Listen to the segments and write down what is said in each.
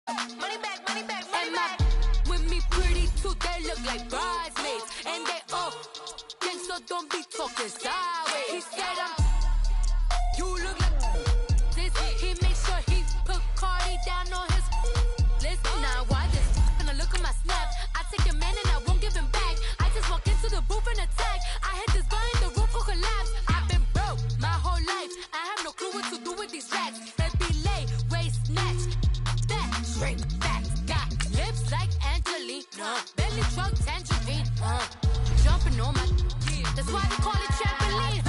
Money back, money back, money back. With me pretty too, they look like bridesmaids. And they all gang, so don't be talking sideways. He said you look like this. He made sure he put Cardi down on his list. Now why this? When I look at my snap, I take a man and I won't give him back. I just walk into the booth and attack. I hit this button, the roof will collapse. I've been broke my whole life. I have no clue what to do with these racks. They be late, waist snatch. Bring back, got lips like Angelina, belly truck tangerine, jumping on my, that's why they call it trampoline.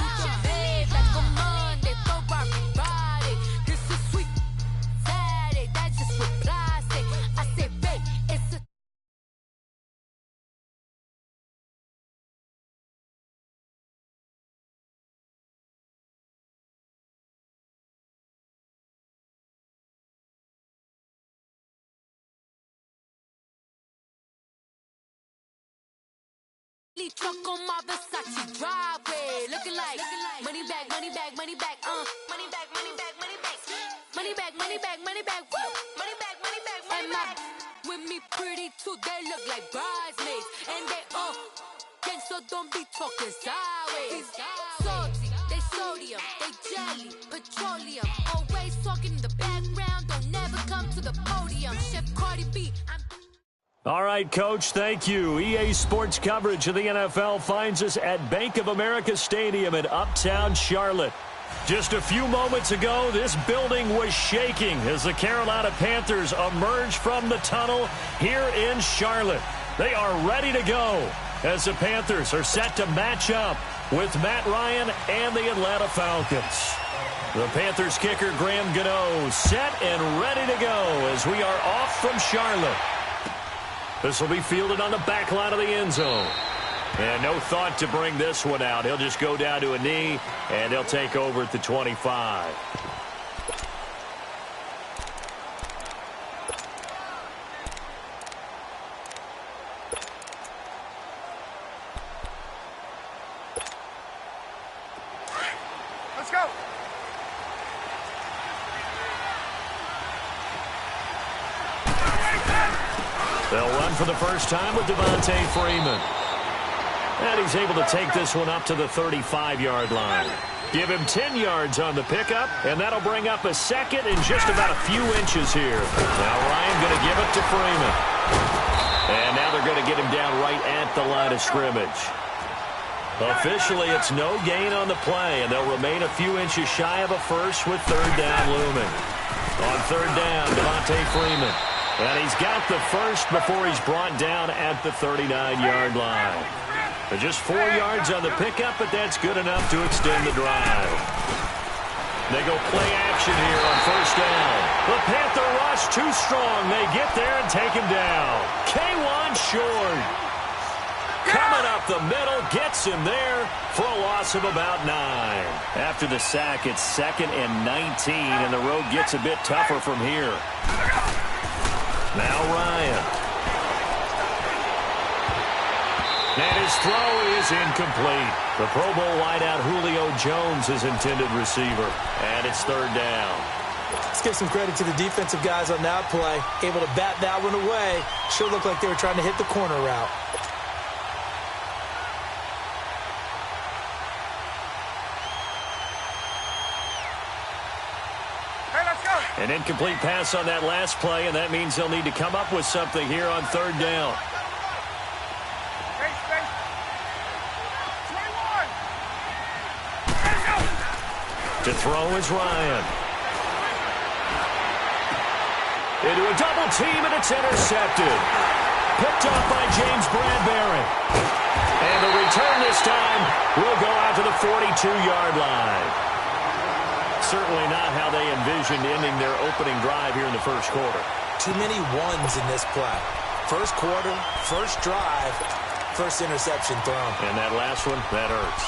Babe, like a Monday for everybody. This is sweet Saturday, that's just with plastic. I say, babe, it's a truck on my Versace driveway, looking like money back, money back, money back, money back, money back, money back, money back, money back, money back, woo, money back, money back, money back. With me pretty too, they look like bridesmaids, and they all gang, so don't be talking sideways. Salty, they sodium, they jelly, petroleum, always talking in the background, don't never come to the podium. Chef Cardi B, I'm All right, Coach, thank you. EA Sports coverage of the NFL finds us at Bank of America Stadium in Uptown Charlotte. Just a few moments ago, this building was shaking as the Carolina Panthers emerged from the tunnel here in Charlotte. They are ready to go as the Panthers are set to match up with Matt Ryan and the Atlanta Falcons. The Panthers kicker Graham Gano set and ready to go as we are off from Charlotte. This will be fielded on the back line of the end zone. And no thought to bring this one out. He'll just go down to a knee, and he'll take over at the 25. Let's go. They'll run for the first time with Devontae Freeman. And he's able to take this one up to the 35-yard line. Give him 10 yards on the pickup, and that'll bring up a second in just about a few inches here. Now Ryan going to give it to Freeman. And now they're going to get him down right at the line of scrimmage. Officially, it's no gain on the play, and they'll remain a few inches shy of a first with third down looming. On third down, Devontae Freeman. And he's got the first before he's brought down at the 39-yard line. Just 4 yards on the pickup, but that's good enough to extend the drive. They go play action here on first down. The Panther rush too strong. They get there and take him down. K1 short. Coming up the middle, gets him there for a loss of about 9. After the sack, it's 2nd and 19, and the road gets a bit tougher from here. Now Ryan. And his throw is incomplete. The Pro Bowl wideout Julio Jones is intended receiver. And it's third down. Let's give some credit to the defensive guys on that play. Able to bat that one away. Sure looked like they were trying to hit the corner route. An incomplete pass on that last play, and that means they'll need to come up with something here on third down. To throw is Ryan. Into a double team, and it's intercepted. Picked up by James Bradbury. And the return this time will go out to the 42-yard line. Certainly not how they envisioned ending their opening drive here in the first quarter. Too many ones in this play. First quarter, first drive, first interception thrown. And that last one, that hurts.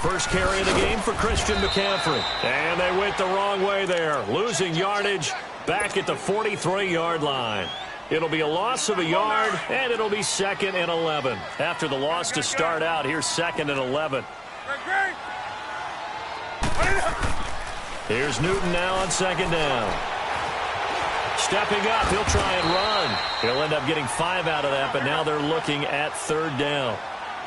first carry of the game for Christian McCaffrey. And they went the wrong way there, losing yardage back at the 43-yard line. It'll be a loss of a yard, and it'll be 2nd and 11. After the loss to start out, here's 2nd and 11. Here's Newton now on 2nd down. Stepping up, he'll try and run. He'll end up getting 5 out of that, but now they're looking at 3rd down.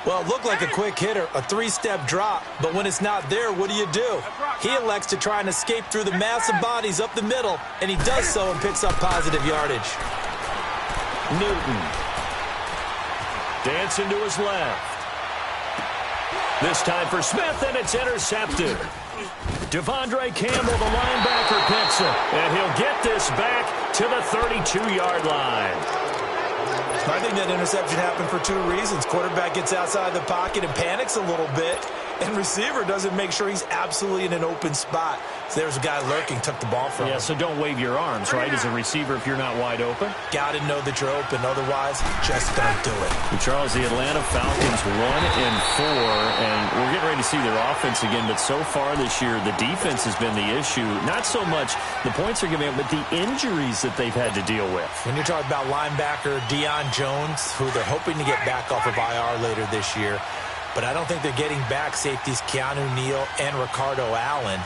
Well, it looked like a quick hitter, a 3-step drop, but when it's not there, what do? He elects to try and escape through the massive bodies up the middle, and he does so and picks up positive yardage. Newton. Dancing to his left. This time for Smith, and it's intercepted. Devondre Campbell, the linebacker, picks it, and he'll get this back to the 32-yard line. I think that interception happened for 2 reasons. Quarterback gets outside the pocket and panics a little bit, and receiver doesn't make sure he's absolutely in an open spot. So there's a guy lurking, took the ball from him. Yeah, so don't wave your arms, right, as a receiver if you're not wide open. Got to know that you're open, otherwise just don't do it. And Charles, the Atlanta Falcons 1-4, and we're getting ready to see their offense again, but so far this year, the defense has been the issue. Not so much the points are giving up, but the injuries that they've had to deal with. When you're talking about linebacker Deion Jones, who they're hoping to get back off of IR later this year, but I don't think they're getting back safeties Keanu Neal and Ricardo Allen.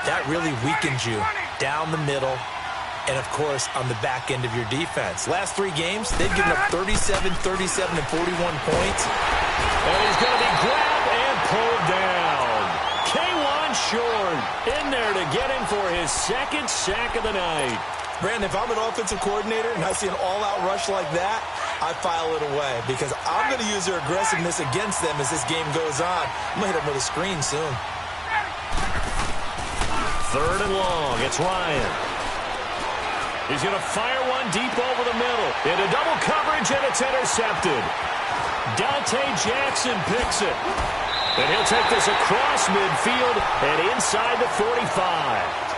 That really weakens you down the middle and, of course, on the back end of your defense. Last 3 games, they've given up 37, 37, and 41 points. And he's going to be grabbed and pulled down. K1 Short in there to get him for his 2nd sack of the night. Brandon, if I'm an offensive coordinator and I see an all-out rush like that, I file it away because I'm going to use their aggressiveness against them as this game goes on. I'm going to hit them with a screen soon. 3rd and long. It's Ryan. He's going to fire one deep over the middle. Into double coverage, and it's intercepted. Dante Jackson picks it. And he'll take this across midfield and inside the 45.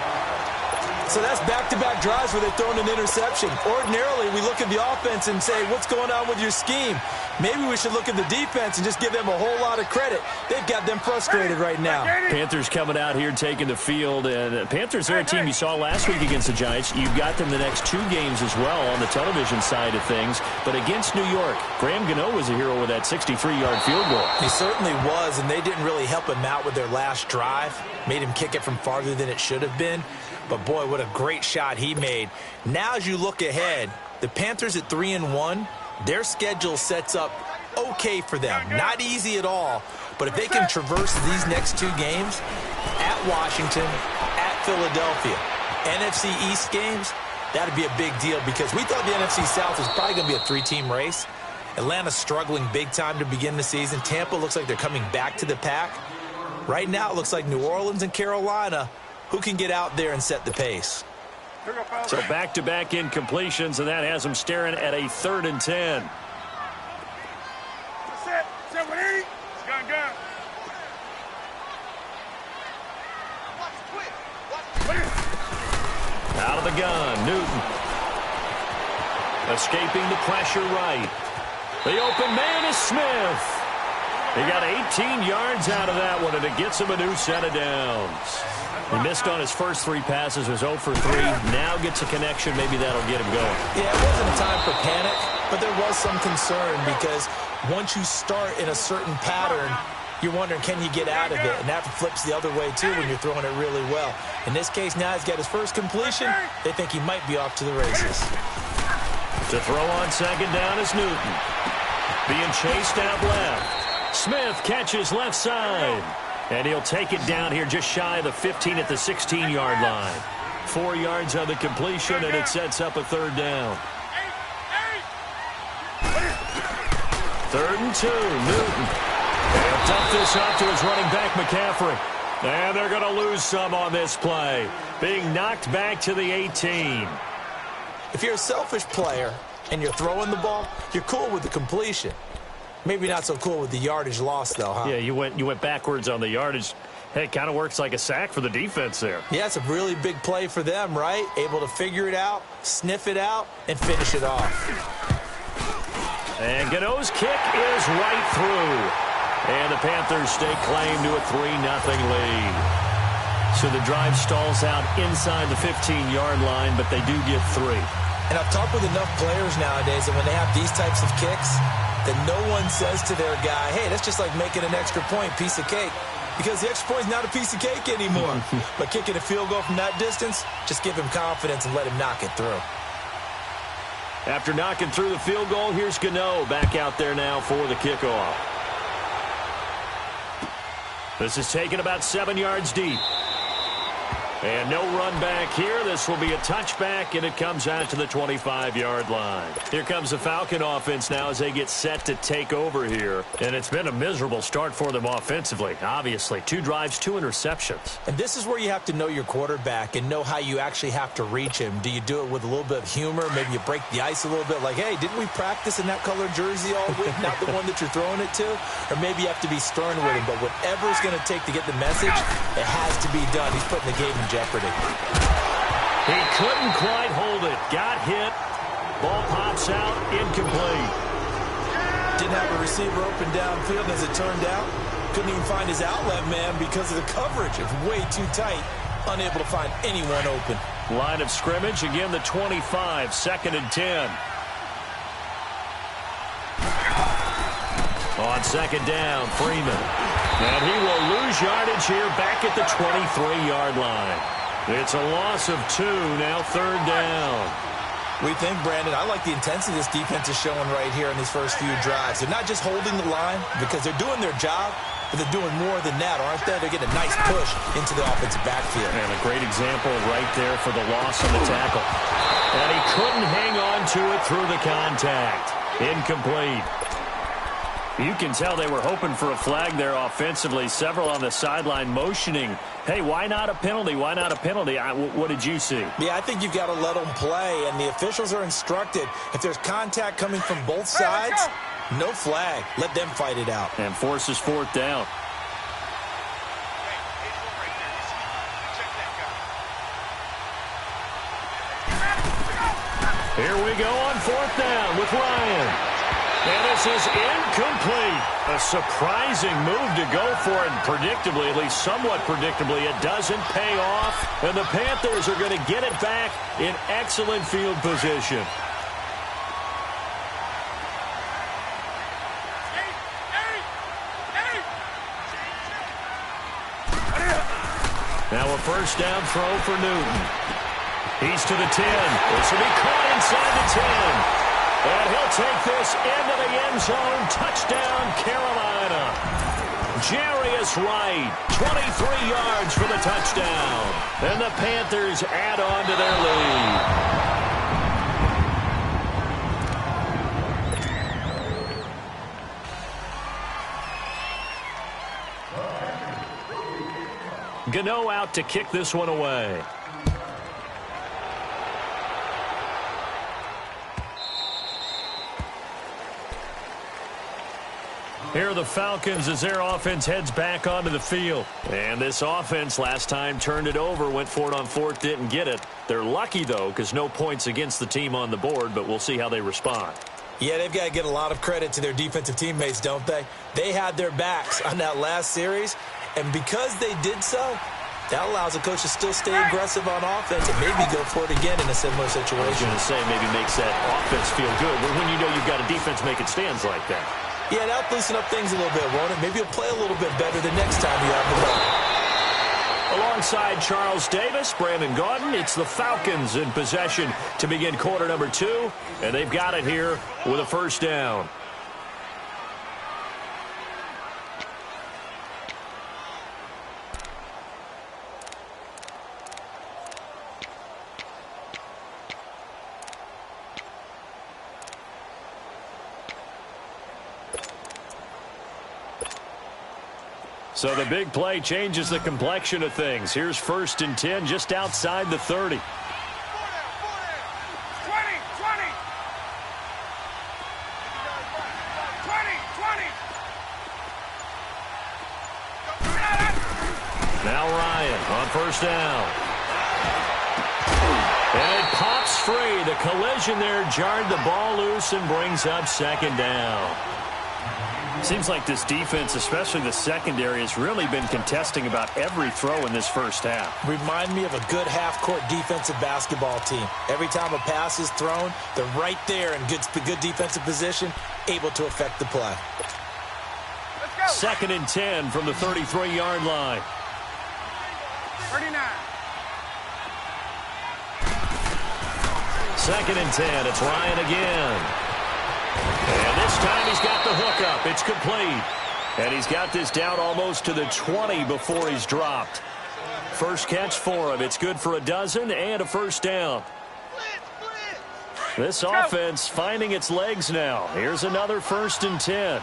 So that's back-to-back drives where they're throwing an interception. Ordinarily, we look at the offense and say, what's going on with your scheme? Maybe we should look at the defense and just give them a whole lot of credit. They've got them frustrated right now. Panthers coming out here taking the field. And Panthers are a team you saw last week against the Giants. You've got them the next 2 games as well on the television side of things. But against New York, Graham Gano was a hero with that 63-yard field goal. He certainly was, and they didn't really help him out with their last drive. Made him kick it from farther than it should have been. But, boy, what a great shot he made. Now as you look ahead, the Panthers at 3-1, their schedule sets up okay for them. Not easy at all, but if they can traverse these next 2 games, at Washington, at Philadelphia, NFC East games, that would be a big deal because we thought the NFC South was probably going to be a 3-team race. Atlanta's struggling big time to begin the season. Tampa looks like they're coming back to the pack. Right now it looks like New Orleans and Carolina who can get out there and set the pace. So back-to-back incompletions, and that has them staring at a 3rd and 10. Set with E. Gun. Out of the gun, Newton. Escaping the pressure right. The open man is Smith. He got 18 yards out of that one, and it gets him a new set of downs. He missed on his first 3 passes, was 0 for 3. Now gets a connection. Maybe that'll get him going. Yeah, it wasn't a time for panic, but there was some concern because once you start in a certain pattern, you're wondering, can you get out of it? And that flips the other way, too, when you're throwing it really well. In this case, now he's got his first completion. They think he might be off to the races. To throw on 2nd down is Newton. Being chased out left. Smith catches left side. And he'll take it down here just shy of the 15 at the 16-yard line. 4 yards on the completion, and it sets up a 3rd down. 3rd and 2, Newton. He'll dump this off to his running back, McCaffrey. And they're going to lose some on this play. Being knocked back to the 18. If you're a selfish player and you're throwing the ball, you're cool with the completion. Maybe not so cool with the yardage loss, though, huh? Yeah, you went backwards on the yardage. Hey, it kind of works like a sack for the defense there. Yeah, it's a really big play for them, right? Able to figure it out, sniff it out, and finish it off. And Gano's kick is right through. And the Panthers stake claim to a 3-0 lead. So the drive stalls out inside the 15-yard line, but they do get 3. And I've talked with enough players nowadays that when they have these types of kicks, that no one says to their guy, hey, that's just like making an extra point, piece of cake. Because the extra point is not a piece of cake anymore. But kicking a field goal from that distance, just give him confidence and let him knock it through. After knocking through the field goal, here's Gano back out there now for the kickoff. This is taken about 7 yards deep. And no run back here. This will be a touchback, and it comes out to the 25-yard line. Here comes the Falcon offense now as they get set to take over here. And it's been a miserable start for them offensively, obviously. 2 drives, 2 interceptions. And this is where you have to know your quarterback and know how you actually have to reach him. Do you do it with a little bit of humor? Maybe you break the ice a little bit like, hey, didn't we practice in that colored jersey all week, not the one that you're throwing it to? Or maybe you have to be stern with him. But whatever it's going to take to get the message, it has to be done. He's putting the game in jeopardy. He couldn't quite hold it. Got hit. Ball pops out. Incomplete. Didn't have a receiver open downfield as it turned out. Couldn't even find his outlet man because of the coverage. It's way too tight. Unable to find anyone open. Line of scrimmage. Again, the 25. 2nd and 10. On 2nd down, Freeman. And he will lose yardage here back at the 23-yard line. It's a loss of 2, now 3rd down. We think, Brandon, I like the intensity this defense is showing right here in these first few drives. They're not just holding the line because they're doing their job, but they're doing more than that, aren't they? They're getting a nice push into the offensive backfield. And a great example right there for the loss on the tackle. And he couldn't hang on to it through the contact. Incomplete. You can tell they were hoping for a flag there offensively. Several on the sideline motioning, hey, why not a penalty? Why not a penalty? What did you see? Yeah, I think you've got to let them play, and the officials are instructed. If there's contact coming from both sides, no flag. Let them fight it out. And forces 4th down. Here we go on 4th down with Ryan. And this is incomplete. A surprising move to go for it. Predictably, at least somewhat predictably, it doesn't pay off. And the Panthers are going to get it back in excellent field position. Now a 1st down throw for Newton. He's to the 10. This will be caught inside the 10. And he'll take this into the end zone. Touchdown, Carolina. Jarius Wright, 23 yards for the touchdown. And the Panthers add on to their lead. Gano out to kick this one away. Here are the Falcons as their offense heads back onto the field. And this offense last time turned it over, went for it on 4th, didn't get it. They're lucky, though, because no points against the team on the board, but we'll see how they respond. Yeah, they've got to get a lot of credit to their defensive teammates, don't they? They had their backs on that last series, and because they did so, that allows the coach to still stay aggressive on offense and maybe go for it again in a similar situation. I was going to say maybe makes that offense feel good, but when you know you've got a defense making stands like that. Yeah, that'll loosen up things a little bit, won't it? Maybe you'll play a little bit better the next time you have the ball. Alongside Charles Davis, Brandon Gaudin, it's the Falcons in possession to begin quarter number 2, and they've got it here with a 1st down. So the big play changes the complexion of things. Here's 1st and 10 just outside the 30. 20. Now Ryan on 1st down. And it pops free. The collision there jarred the ball loose and brings up 2nd down. Seems like this defense, especially the secondary, has really been contesting about every throw in this first half. Remind me of a good half-court defensive basketball team. Every time a pass is thrown, they're right there in good defensive position, able to affect the play. 2nd and 10 from the 33-yard line. 39. 2nd and 10. It's Ryan again. And this time he's got the hookup. It's complete. And he's got this down almost to the 20 before he's dropped. First catch for him. It's good for a dozen and a first down. This offense finding its legs now. Here's another 1st and 10.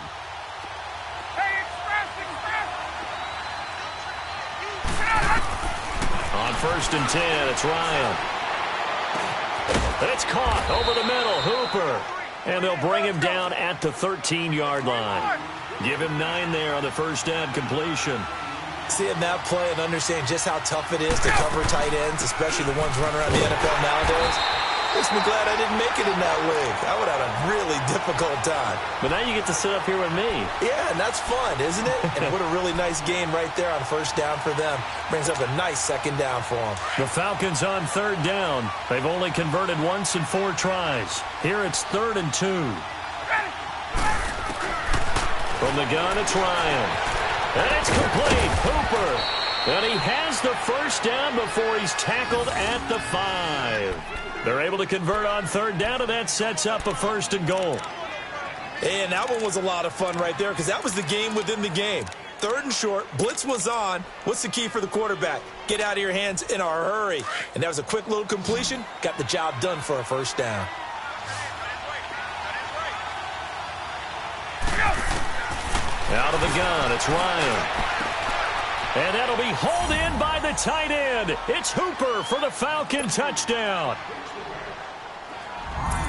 On 1st and 10, it's Ryan. And it's caught over the middle. Hooper. And they'll bring him down at the 13-yard line. Give him 9 there on the first down completion. Seeing that play and understanding just how tough it is to cover tight ends, especially the ones running around the NFL nowadays, makes me glad I didn't make it in that league. I would have had a really difficult time. But now you get to sit up here with me. Yeah, and that's fun, isn't it? And what a really nice game right there on first down for them. Brings up a nice 2nd down for them. The Falcons on 3rd down. They've only converted once in 4 tries. Here it's 3rd and 2. From the gun, it's Ryan. And it's complete. Hooper. And he has the first down before he's tackled at the 5. They're able to convert on 3rd down, and that sets up a 1st and goal. And that one was a lot of fun right there because that was the game within the game. 3rd and short, blitz was on. What's the key for the quarterback? Get out of your hands in a hurry. And that was a quick little completion. Got the job done for a first down. Out of the gun, it's Ryan. And that'll be hauled in by the tight end. It's Hooper for the Falcon touchdown.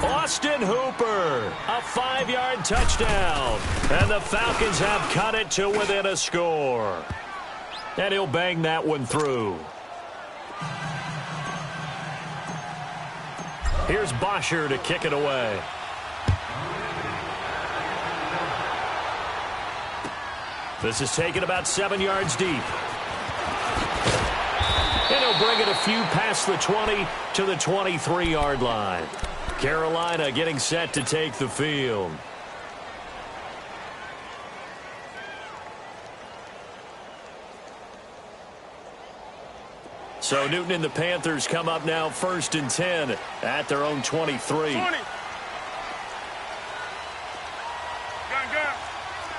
Austin Hooper, a 5-yard touchdown. And the Falcons have cut it to within a score. And he'll bang that one through. Here's Bosher to kick it away. This is taken about 7 yards deep. And he'll bring it a few past the 20 to the 23-yard line. Carolina getting set to take the field. So Newton and the Panthers come up now 1st and 10 at their own 23. 20. Gun.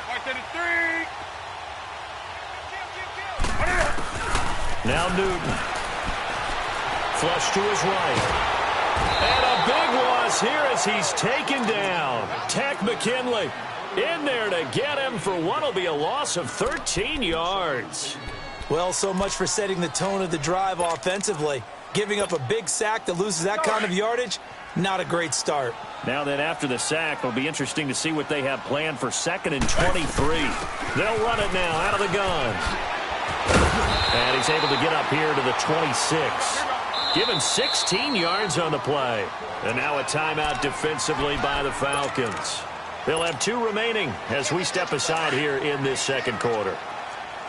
Right to the 3. Now Newton. Flush to his right. And a big loss here as he's taken down. Tech McKinley in there to get him for what will be a loss of 13 yards. Well, so much for setting the tone of the drive offensively. Giving up a big sack that loses that kind of yardage, not a great start. Now then, after the sack, it'll be interesting to see what they have planned for 2nd and 23. They'll run it now out of the gun. And he's able to get up here to the 26. Given 16 yards on the play. And now a timeout defensively by the Falcons. They'll have 2 remaining as we step aside here in this 2nd quarter.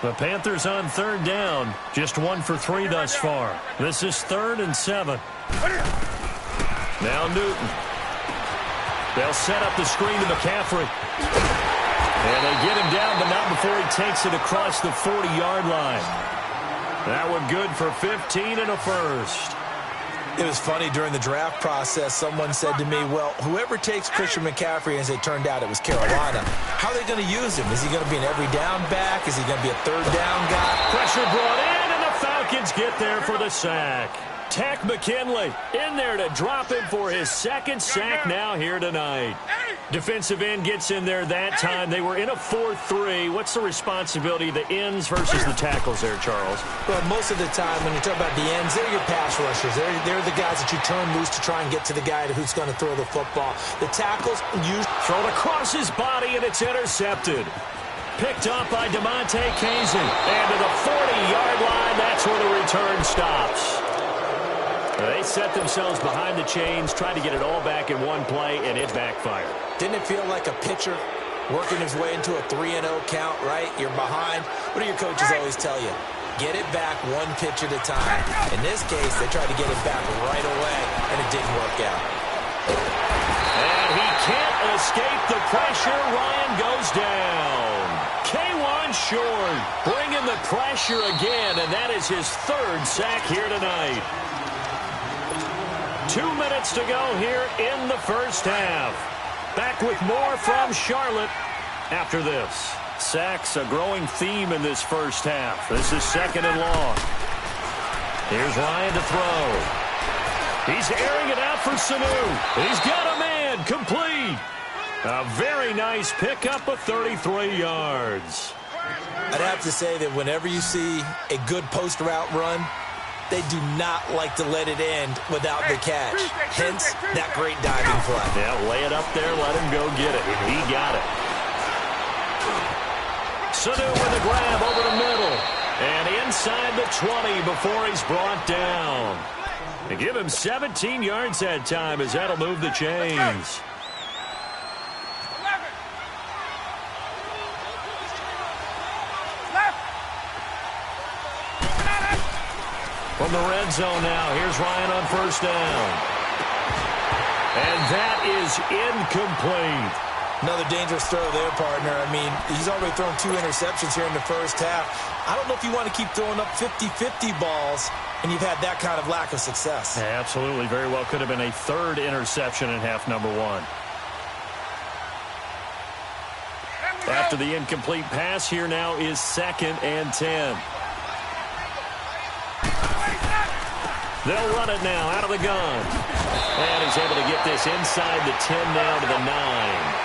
The Panthers on 3rd down. Just 1 for 3 thus far. This is 3rd and 7. Now Newton. They'll set up the screen to McCaffrey. And they get him down, but not before he takes it across the 40-yard line. That one good for 15 and a first. It was funny during the draft process. Someone said to me, well, whoever takes Christian McCaffrey, as it turned out it was Carolina, how are they going to use him? Is he going to be an every down back? Is he going to be a 3rd down guy? Pressure brought in, and the Falcons get there for the sack. Tech McKinley in there to drop him for his 2nd sack now here tonight. Defensive end gets in there that time. They were in a 4-3. What's the responsibility of the ends versus the tackles there, Charles? Well, most of the time when you talk about the ends, they're your pass rushers. They're the guys that you turn loose to try and get to the guy who's going to throw the football. The tackles, you throw it across his body, and it's intercepted. Picked up by DeMonte Casey. And to the 40-yard line, that's where the return stops. They set themselves behind the chains, tried to get it all back in one play, and it backfired. Didn't it feel like a pitcher working his way into a 3-0 count, right? You're behind. What do your coaches always tell you? Get it back one pitch at a time. In this case, they tried to get it back right away, and it didn't work out. And he can't escape the pressure. Ryan goes down. K1 short, bringing the pressure again, and that is his third sack here tonight. 2 minutes to go here in the first half. Back with more from Charlotte after this. Sacks a growing theme in this first half. This is 2nd and long. Here's Ryan to throw. He's airing it out for Sanu. He's got a man, complete. A very nice pickup of 33 yards. I'd have to say that whenever you see a good post route run, they do not like to let it end without the catch. Hence, that great diving play. Yeah, lay it up there, let him go get it. And he got it. Sanu with a grab over the middle. And inside the 20 before he's brought down. They give him 17 yards that time as that'll move the chains. From the red zone now, here's Ryan on first down. And that is incomplete. Another dangerous throw there, partner. I mean, he's already thrown 2 interceptions here in the first half. I don't know if you want to keep throwing up 50-50 balls, and you've had that kind of lack of success. Yeah, absolutely. Very well could have been a 3rd interception in half number 1. After the incomplete pass, here now is 2nd and 10. They'll run it now out of the gun. And he's able to get this inside the 10 now to the 9.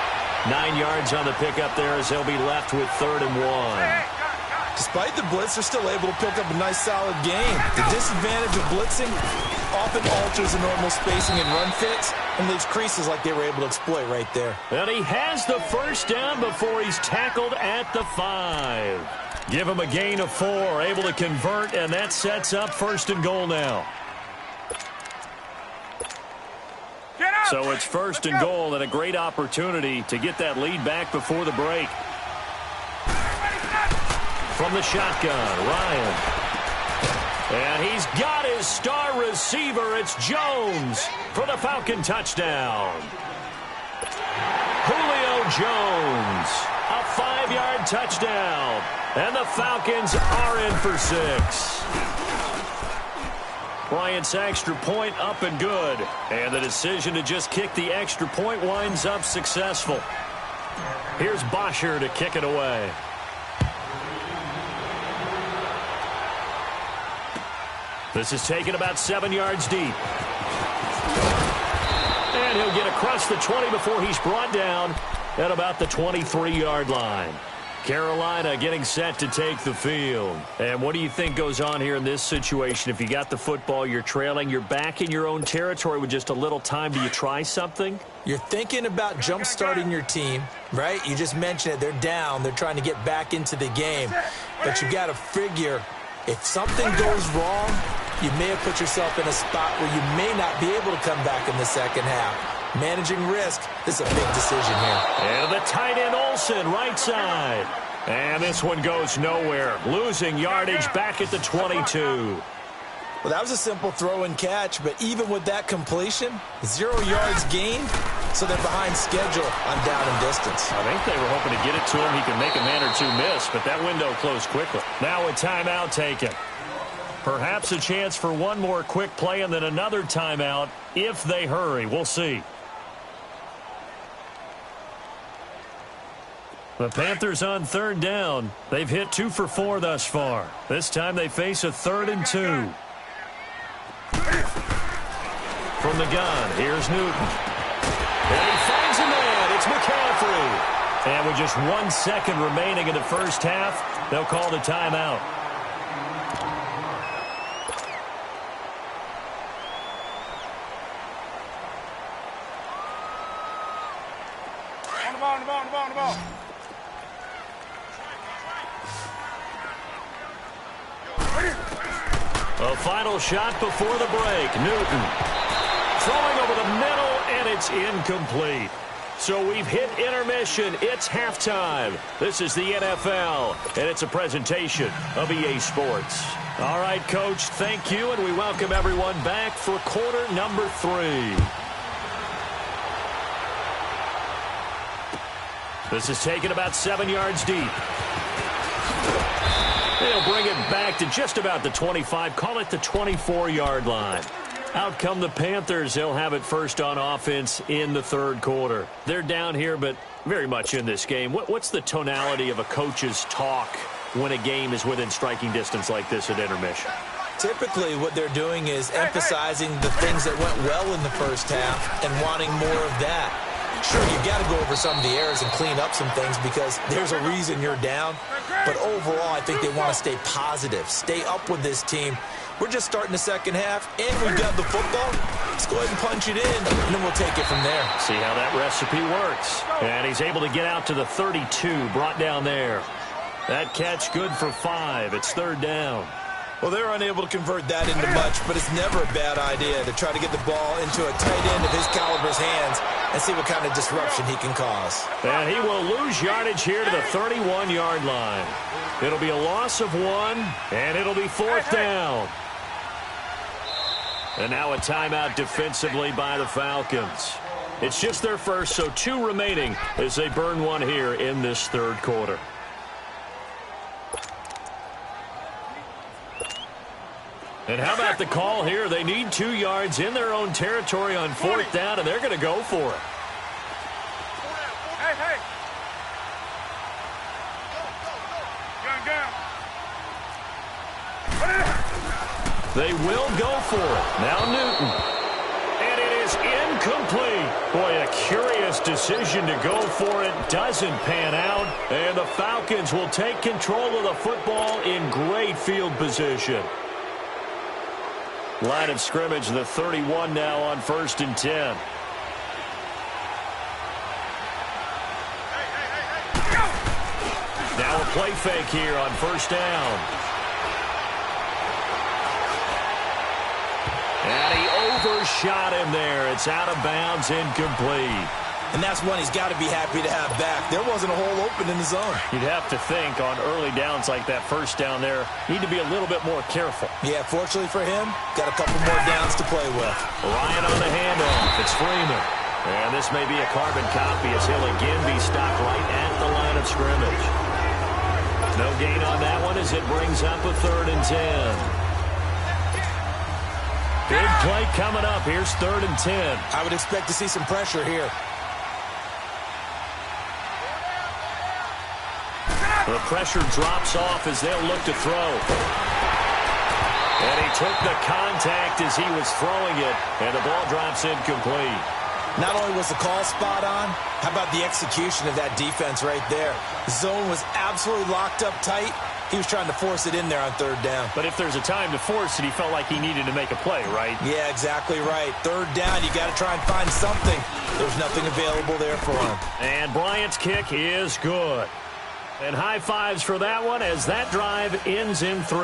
9 yards on the pickup there as they'll be left with 3rd and 1. Despite the blitz, they're still able to pick up a nice, solid gain. The disadvantage of blitzing often alters the normal spacing and run fits and leaves creases like they were able to exploit right there. And he has the first down before he's tackled at the 5. Give him a gain of 4, able to convert, and that sets up 1st and goal now. So it's 1st and goal and a great opportunity to get that lead back before the break. From the shotgun, Ryan. And he's got his star receiver. It's Jones for the Falcon touchdown. Julio Jones, a 5-yard touchdown. And the Falcons are in for 6. Bryant's extra point up and good. And the decision to just kick the extra point winds up successful. Here's Bosher to kick it away. This is taken about 7 yards deep. And he'll get across the 20 before he's brought down at about the 23-yard line. Carolina getting set to take the field. And what do you think goes on here in this situation? If you got the football, you're trailing, you're back in your own territory with just a little time. Do you try something? You're thinking about jump-starting your team, right? You just mentioned it. They're down. They're trying to get back into the game. But you got to figure if something goes wrong, you may have put yourself in a spot where you may not be able to come back in the second half. Managing risk, this is a big decision here. And the tight end Olsen, right side. And this one goes nowhere. Losing yardage back at the 22. Well, that was a simple throw and catch, but even with that completion, 0 yards gained, so they're behind schedule on down and distance. I think they were hoping to get it to him. He could make a man or two miss, but that window closed quickly. Now a timeout taken. Perhaps a chance for one more quick play and then another timeout if they hurry. We'll see. The Panthers on 3rd down. They've hit 2 for 4 thus far. This time they face a 3rd and 2. From the gun, here's Newton. And he finds a man. It's McCaffrey. And with just 1 second remaining in the first half, they'll call the timeout. On the ball. A final shot before the break. Newton throwing over the middle, and it's incomplete. So we've hit intermission. It's halftime. This is the NFL, and it's a presentation of EA Sports. All right, Coach, thank you, and we welcome everyone back for quarter number 3. This is taken about 7 yards deep. They'll bring it back to just about the 25, call it the 24-yard line. Out come the Panthers. They'll have it first on offense in the third quarter. They're down here, but very much in this game. What's the tonality of a coach's talk when a game is within striking distance like this at intermission? Typically, what they're doing is emphasizing the things that went well in the first half and wanting more of that. Sure, you've got to go over some of the errors and clean up some things because there's a reason you're down. But overall, I think they want to stay positive, stay up with this team. We're just starting the second half, and we've got the football. Let's go ahead and punch it in, and then we'll take it from there. See how that recipe works. And he's able to get out to the 32, brought down there. That catch good for 5. It's third down. Well, they're unable to convert that into much, but it's never a bad idea to try to get the ball into a tight end of his caliber's hands and see what kind of disruption he can cause. And he will lose yardage here to the 31-yard line. It'll be a loss of 1, and it'll be fourth down. And now a timeout defensively by the Falcons. It's just their first, so 2 remaining as they burn 1 here in this third quarter. And how about the call here? They need 2 yards in their own territory on fourth down, and they're going to go for it. Hey, hey. They will go for it. Now Newton. And it is incomplete. Boy, a curious decision to go for it. Doesn't pan out. And the Falcons will take control of the football in great field position. Line of scrimmage, the 31 now on 1st and 10. Now a play fake here on first down. And he overshot him there. It's out of bounds, incomplete. And that's one he's got to be happy to have back. There wasn't a hole open in the zone. You'd have to think on early downs like that first down there, need to be a little bit more careful. Yeah, fortunately for him, got a couple more downs to play with. Ryan on the handoff. It's Freeman. And this may be a carbon copy as he'll again be stopped right at the line of scrimmage. No gain on that one as it brings up a 3rd and 10. Big play coming up. Here's 3rd and 10. I would expect to see some pressure here. The pressure drops off as they'll look to throw. And he took the contact as he was throwing it, and the ball drops incomplete. Not only was the call spot on, how about the execution of that defense right there? The zone was absolutely locked up tight. He was trying to force it in there on 3rd down. But if there's a time to force it, he felt like he needed to make a play, right? Yeah, exactly right. 3rd down, you got to try and find something. There's nothing available there for him. And Bryant's kick is good. And high fives for that one as that drive ends in 3.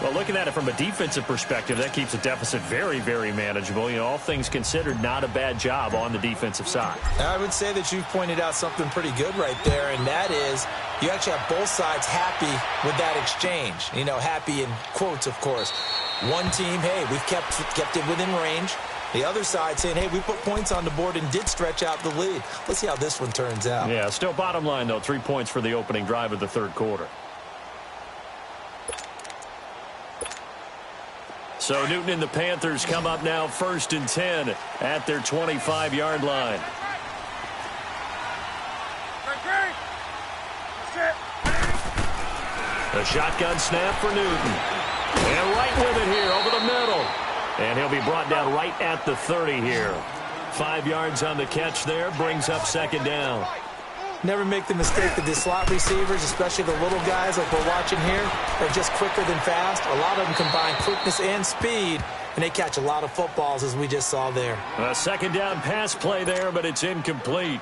Well, looking at it from a defensive perspective, that keeps the deficit very, very manageable. You know, all things considered, not a bad job on the defensive side. I would say that you've pointed out something pretty good right there, and that is you actually have both sides happy with that exchange. You know, happy in quotes, of course. One team, hey, we've kept it within range. The other side saying, hey, we put points on the board and did stretch out the lead. Let's see how this one turns out. Yeah, still bottom line, though, 3 points for the opening drive of the third quarter. So Newton and the Panthers come up now 1st and 10 at their 25-yard line. A shotgun snap for Newton. And right with it here over the middle. And he'll be brought down right at the 30 here. 5 yards on the catch there, brings up 2nd down. Never make the mistake that the slot receivers, especially the little guys like we're watching here, are just quicker than fast. A lot of them combine quickness and speed, and they catch a lot of footballs, as we just saw there. A 2nd down pass play there, but it's incomplete.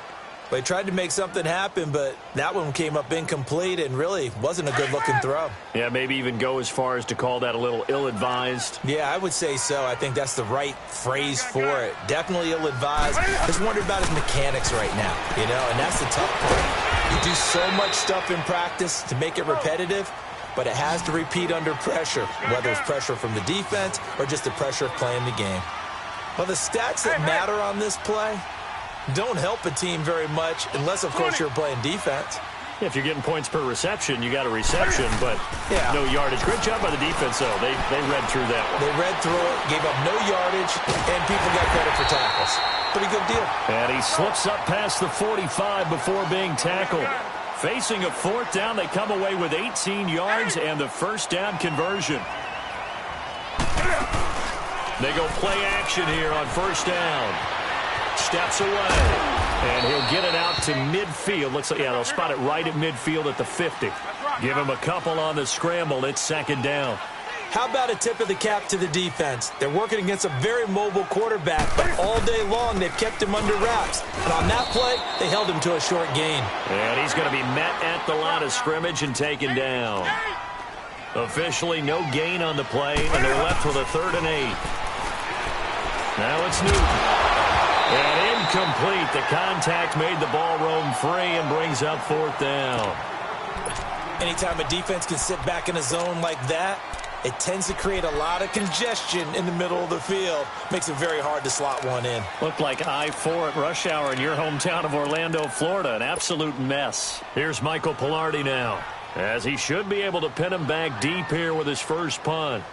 They tried to make something happen, but that one came up incomplete and really wasn't a good-looking throw. Yeah, maybe even go as far as to call that a little ill-advised. Yeah, I would say so. I think that's the right phrase for it. Definitely ill-advised. Just wondered about his mechanics right now, and that's the tough part. You do so much stuff in practice to make it repetitive, but it has to repeat under pressure, whether it's pressure from the defense or just the pressure of playing the game. Well, the stats that matter on this play don't help a team very much unless, of course, you're playing defense. If you're getting points per reception, you got a reception, but no yardage. Great job by the defense, though. They read through that one. They read through it, gave up no yardage, and people got credit for tackles. Pretty good deal. And he slips up past the 45 before being tackled. Facing a fourth down, they come away with 18 yards and the first down conversion. They go play action here on first down. Steps away, and he'll get it out to midfield. Looks like, they'll spot it right at midfield at the 50. Give him a couple on the scramble. It's second down. How about a tip of the cap to the defense? They're working against a very mobile quarterback, but all day long they've kept him under wraps. And on that play, they held him to a short gain. And he's going to be met at the line of scrimmage and taken down. Officially no gain on the play, and they're left with a 3rd and 8. Now it's Newton. And incomplete. The contact made the ball roam free and brings up 4th down. Anytime a defense can sit back in a zone like that, it tends to create a lot of congestion in the middle of the field. Makes it very hard to slot one in. Looked like I-4 at rush hour in your hometown of Orlando, Florida. An absolute mess. Here's Michael Pilardi now, as he should be able to pin him back deep here with his first punt.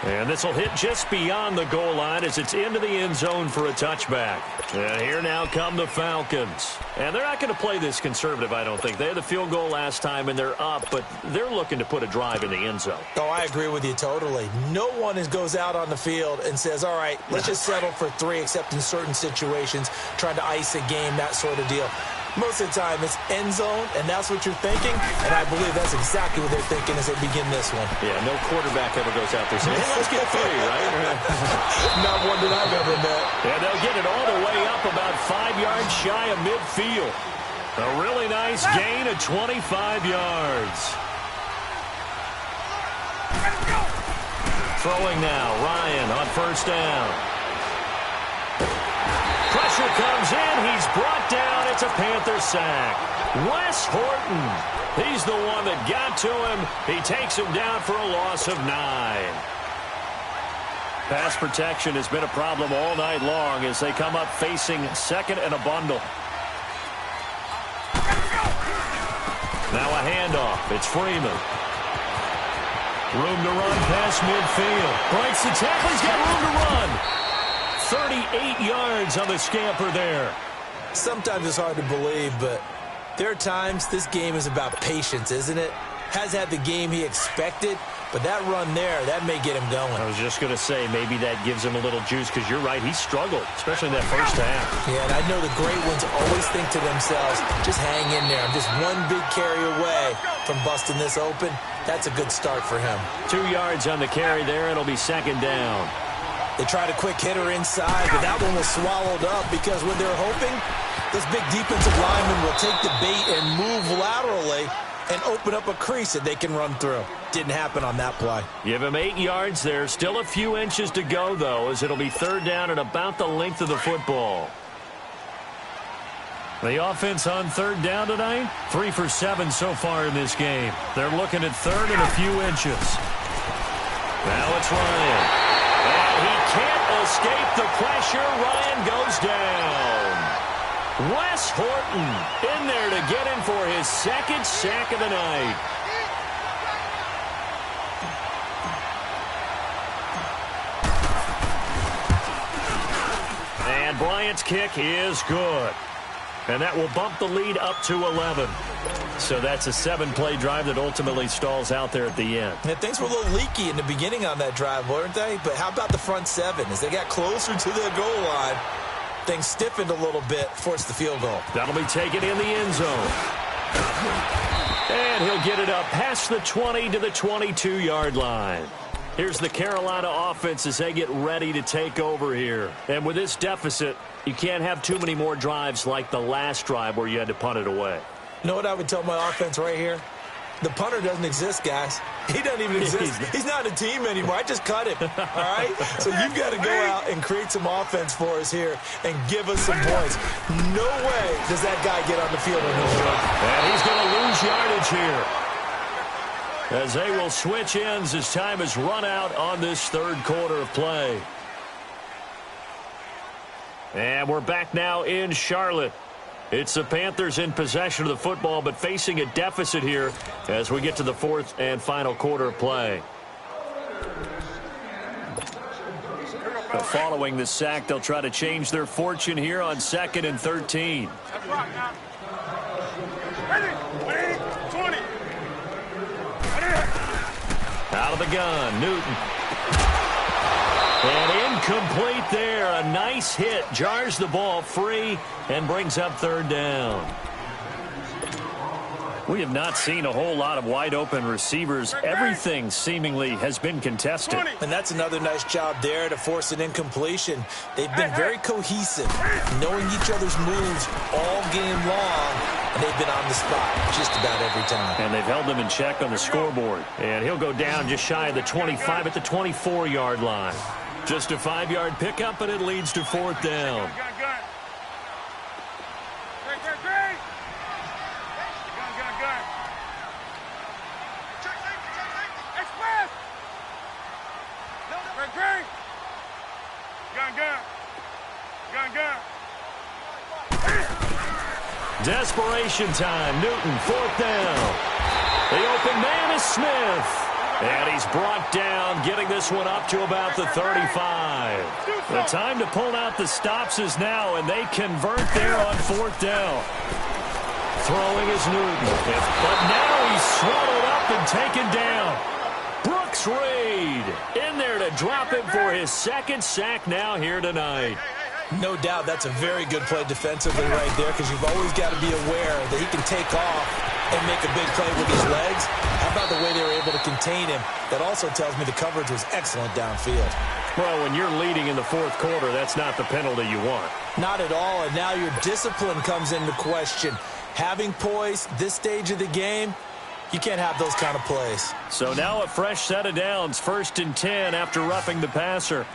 And this will hit just beyond the goal line as it's into the end zone for a touchback. And here now come the Falcons. And they're not going to play this conservative, I don't think. They had the field goal last time, and they're up, but they're looking to put a drive in the end zone. Oh, I agree with you totally. No one goes out on the field and says, all right, let's just settle for 3, except in certain situations, trying to ice a game, that sort of deal. Most of the time, it's end zone, and that's what you're thinking, and I believe that's exactly what they're thinking as they begin this one. Yeah, no quarterback ever goes out there saying, hey, let's get 3, right? Not one that I've ever met. And they'll get it all the way up about 5 yards shy of midfield. A really nice gain of 25 yards. Throwing now, Ryan on first down. Pressure comes in. He's brought down. It's a Panther sack. Wes Horton. He's the one that got to him. He takes him down for a loss of 9. Pass protection has been a problem all night long as they come up facing second and a bundle. Now a handoff. It's Freeman. Room to run past midfield. Breaks the tackle. He's got room to run. 38 yards on the scamper there. Sometimes it's hard to believe, but there are times this game is about patience, isn't it? Has had the game he expected, but that run there, that may get him going. I was just going to say, maybe that gives him a little juice, because you're right, he struggled, especially in that first half. Yeah, and I know the great ones always think to themselves, just hang in there. I'm just one big carry away from busting this open. That's a good start for him. 2 yards on the carry there. It'll be second down. They tried a quick hitter inside, but that one was swallowed up because when they're hoping, this big defensive lineman will take the bait and move laterally and open up a crease that they can run through. Didn't happen on that play. Give him 8 yards there. Still a few inches to go, though, as it'll be third down and about the length of the football. The offense on third down tonight, 3 for 7 so far in this game. They're looking at third and a few inches. Now it's Ryan. And he can't escape the pressure. Ryan goes down. Wes Horton in there to get him for his second sack of the night. And Bryant's kick is good. And that will bump the lead up to 11. So that's a 7-play drive that ultimately stalls out there at the end. Yeah, things were a little leaky in the beginning on that drive, weren't they? But how about the front 7? As they got closer to the goal line, things stiffened a little bit, forced the field goal. That'll be taken in the end zone. And he'll get it up past the 20 to the 22-yard line. Here's the Carolina offense as they get ready to take over here. And with this deficit, you can't have too many more drives like the last drive where you had to punt it away. You know what I would tell my offense right here? The punter doesn't exist, guys. He doesn't even exist. He's not a team anymore. I just cut him, all right? So you've got to go out and create some offense for us here and give us some points. No way does that guy get on the field on his job. And he's going to lose yardage here, as they will switch ends as time has run out on this third quarter of play. And we're back now in Charlotte. It's the Panthers in possession of the football, but facing a deficit here as we get to the fourth and final quarter of play. Following the sack, they'll try to change their fortune here on 2nd and 13. Out of the gun, Newton. And incomplete there. A nice hit. Jars the ball free and brings up third down. We have not seen a whole lot of wide-open receivers. Everything seemingly has been contested. And that's another nice job there to force an incompletion. They've been very cohesive, knowing each other's moves all game long, and they've been on the spot just about every time. And they've held them in check on the scoreboard. And he'll go down just shy of the 25 at the 24-yard line. Just a 5-yard pickup, and it leads to fourth down. Desperation time. Newton, fourth down. The open man is Smith. And he's brought down, getting this one up to about the 35. The time to pull out the stops is now, and they convert there on fourth down. Throwing is Newton. But now he's swallowed up and taken down. Brooks Reed in there to drop him for his second sack now here tonight. No doubt that's a very good play defensively right there, because you've always got to be aware that he can take off and make a big play with his legs. How about the way they were able to contain him? That also tells me the coverage was excellent downfield. Well, when you're leading in the fourth quarter, that's not the penalty you want. Not at all, and now your discipline comes into question. Having poise this stage of the game, you can't have those kind of plays. So now a fresh set of downs, 1st and 10 after roughing the passer.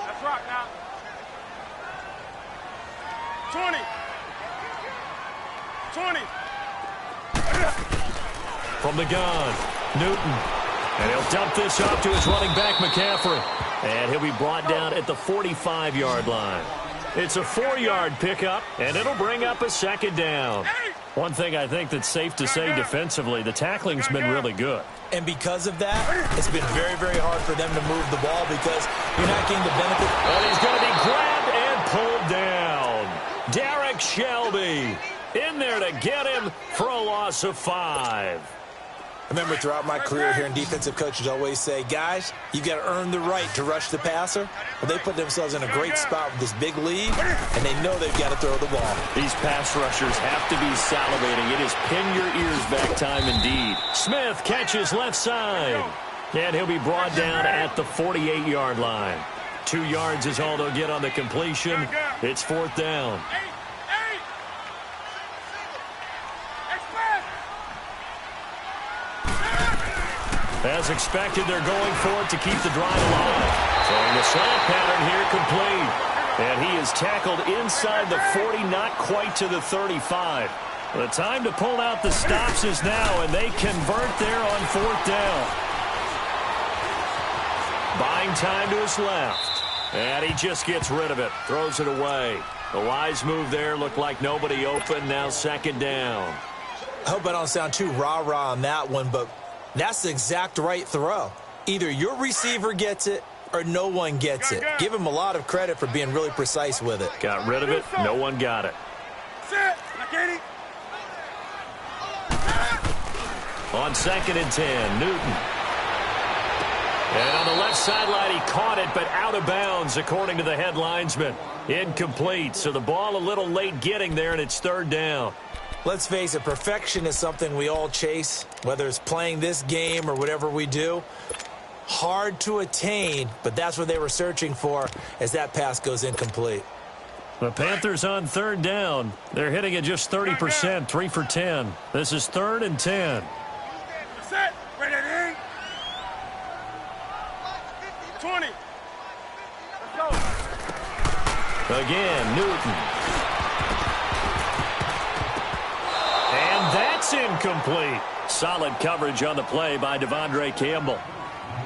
That's right now. 20. 20. From the gun, Newton. And he'll dump this off to his running back, McCaffrey. And he'll be brought down at the 45-yard line. It's a 4-yard pickup, and it'll bring up a second down. One thing I think that's safe to say defensively, the tackling's been really good. And because of that, it's been very, very hard for them to move the ball because you're not getting the benefit. And he's going to be grabbed and pulled down. Derek Shelby in there to get him for a loss of 5. I remember throughout my career hearing defensive coaches always say, guys, you got to earn the right to rush the passer. Well, they put themselves in a great spot with this big lead, and they know they've got to throw the ball. These pass rushers have to be salivating. It is pin your ears back time indeed. Smith catches left side, and he'll be brought down at the 48-yard line. 2 yards is all they'll get on the completion. It's fourth down. As expected, they're going for it to keep the drive alive. Throwing the slant pattern here complete. And he is tackled inside the 40, not quite to the 35. The time to pull out the stops is now, and they convert there on fourth down. Buying time to his left. And he just gets rid of it, throws it away. The wise move there, looked like nobody open, now second down. I hope I don't sound too rah-rah on that one, but that's the exact right throw. Either your receiver gets it or no one gets it. Give him a lot of credit for being really precise with it. Got rid of it. No one got it. On 2nd and 10, Newton. And on the left sideline, he caught it, but out of bounds, according to the head linesman. Incomplete, so the ball a little late getting there, and it's third down. Let's face it, perfection is something we all chase, whether it's playing this game or whatever we do. Hard to attain, but that's what they were searching for as that pass goes incomplete. The Panthers on third down. They're hitting at just 30%, 3 for 10. This is 3rd and 10. Set. Ready. 20. Let's go. Again, Newton. And that's incomplete. Solid coverage on the play by Devondre Campbell.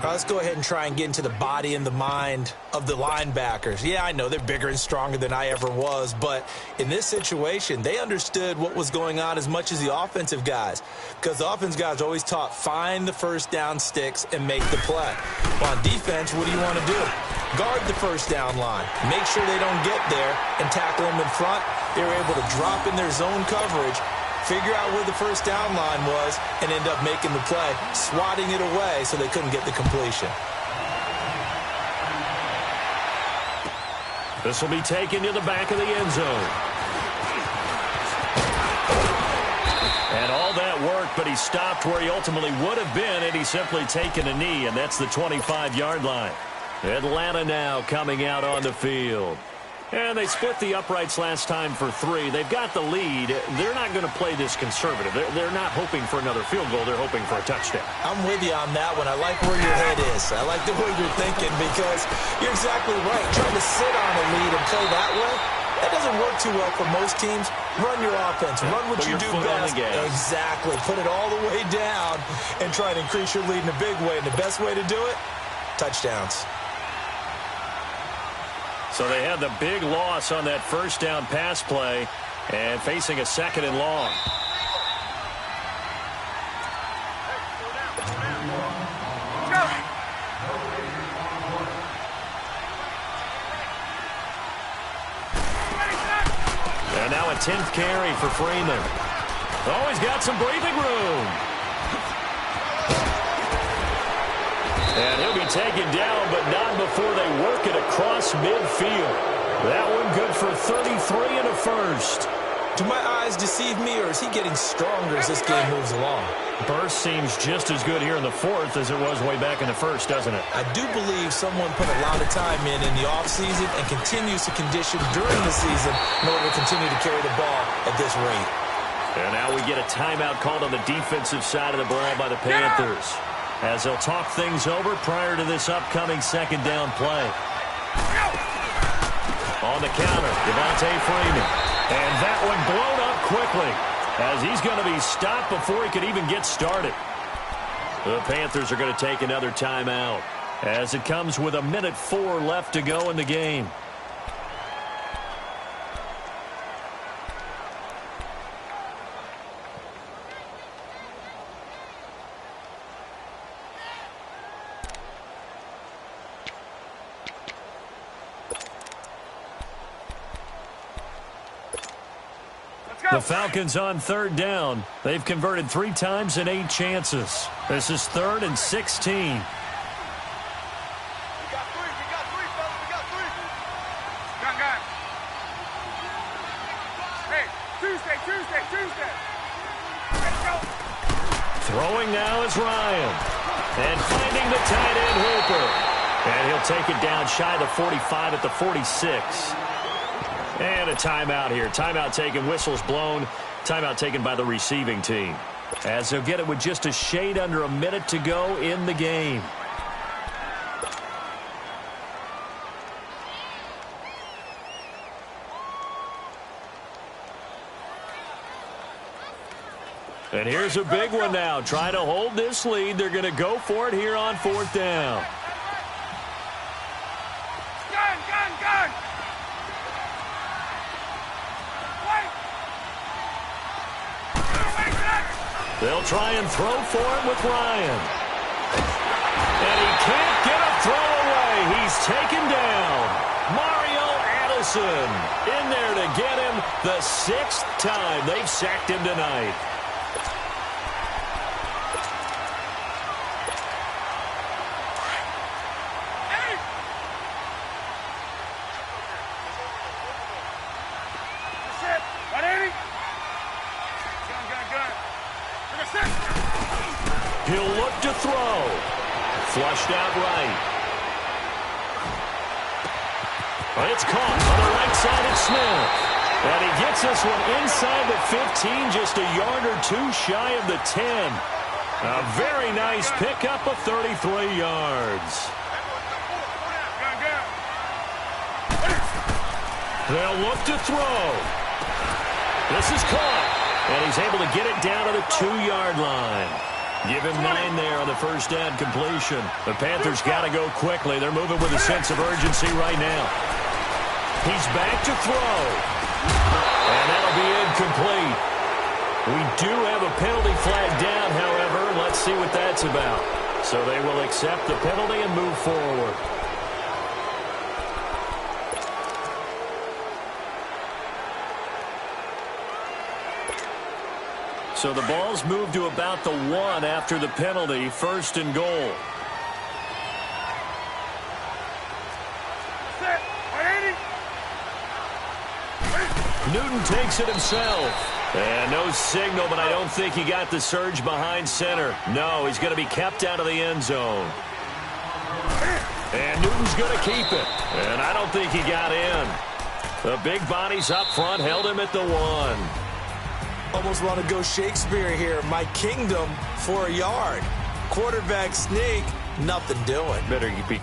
Let's go ahead and try and get into the body and the mind of the linebackers. Yeah, I know they're bigger and stronger than I ever was, but in this situation, they understood what was going on as much as the offensive guys, because the offensive guys always taught find the first down sticks and make the play. Well, on defense, what do you want to do? Guard the first down line. Make sure they don't get there and tackle them in front. They were able to drop in their zone coverage, figure out where the first down line was, and end up making the play, swatting it away so they couldn't get the completion. This will be taken to the back of the end zone. And all that work, but he stopped where he ultimately would have been had he simply taken a knee, and that's the 25-yard line. Atlanta now coming out on the field. And they split the uprights last time for 3. They've got the lead. They're not going to play this conservative. They're not hoping for another field goal. They're hoping for a touchdown. I'm with you on that one. I like where your head is. I like the way you're thinking because you're exactly right. Trying to sit on a lead and play that way, that doesn't work too well for most teams. Run your offense. Run what you do best. Exactly. Put it all the way down and try and increase your lead in a big way. And the best way to do it, touchdowns. So they had the big loss on that first down pass play and facing a 2nd and long. And now a 10th carry for Freeman. Oh, he's got some breathing room. And he'll be taken down, but not before they work it across midfield. That one good for 33 and a first. Do my eyes deceive me, or is he getting stronger as this game moves along? Burst seems just as good here in the 4th as it was way back in the 1st, doesn't it? I do believe someone put a lot of time in the offseason and continues to condition during the season in order to continue to carry the ball at this rate. And now we get a timeout called on the defensive side of the ball by the Panthers, as they'll talk things over prior to this upcoming 2nd down play. On the counter, Devontae Freeman. And that one blown up quickly, as he's going to be stopped before he could even get started. The Panthers are going to take another timeout, as it comes with 1:04 left to go in the game. The Falcons on 3rd down. They've converted 3 times in 8 chances. This is 3rd and 16. We got 3. We got 3, fellas. We got 3. Got. Hey, Tuesday. Let's go. Throwing now is Ryan. And finding the tight end Hooper. And he'll take it down shy of the 45 at the 46. And a timeout here. Timeout taken, whistles blown. Timeout taken by the receiving team, as they'll get it with just a shade under a minute to go in the game. And here's a big one now. Trying to hold this lead. They're going to go for it here on 4th down. Gun. They'll try and throw for him with Ryan. And he can't get a throw away. He's taken down. Mario Addison in there to get him the 6th time they've sacked him tonight. He'll look to throw. Flushed out right. It's caught on the right side of Smith. And he gets this one inside the 15, just a yard or two shy of the 10. A very nice pickup of 33 yards. They'll look to throw. This is caught. And he's able to get it down to the 2-yard line. Give him 9 there on the first down completion. The Panthers got to go quickly. They're moving with a sense of urgency right now. He's back to throw. And that'll be incomplete. We do have a penalty flag down, however. Let's see what that's about. So they will accept the penalty and move forward. So the ball's moved to about the 1 after the penalty, 1st and goal. Newton takes it himself. And no signal, but I don't think he got the surge behind center. No, he's going to be kept out of the end zone. And Newton's going to keep it. And I don't think he got in. The big bodies up front held him at the 1. Almost want to go Shakespeare here. My kingdom for a yard. Quarterback sneak, nothing doing. Better be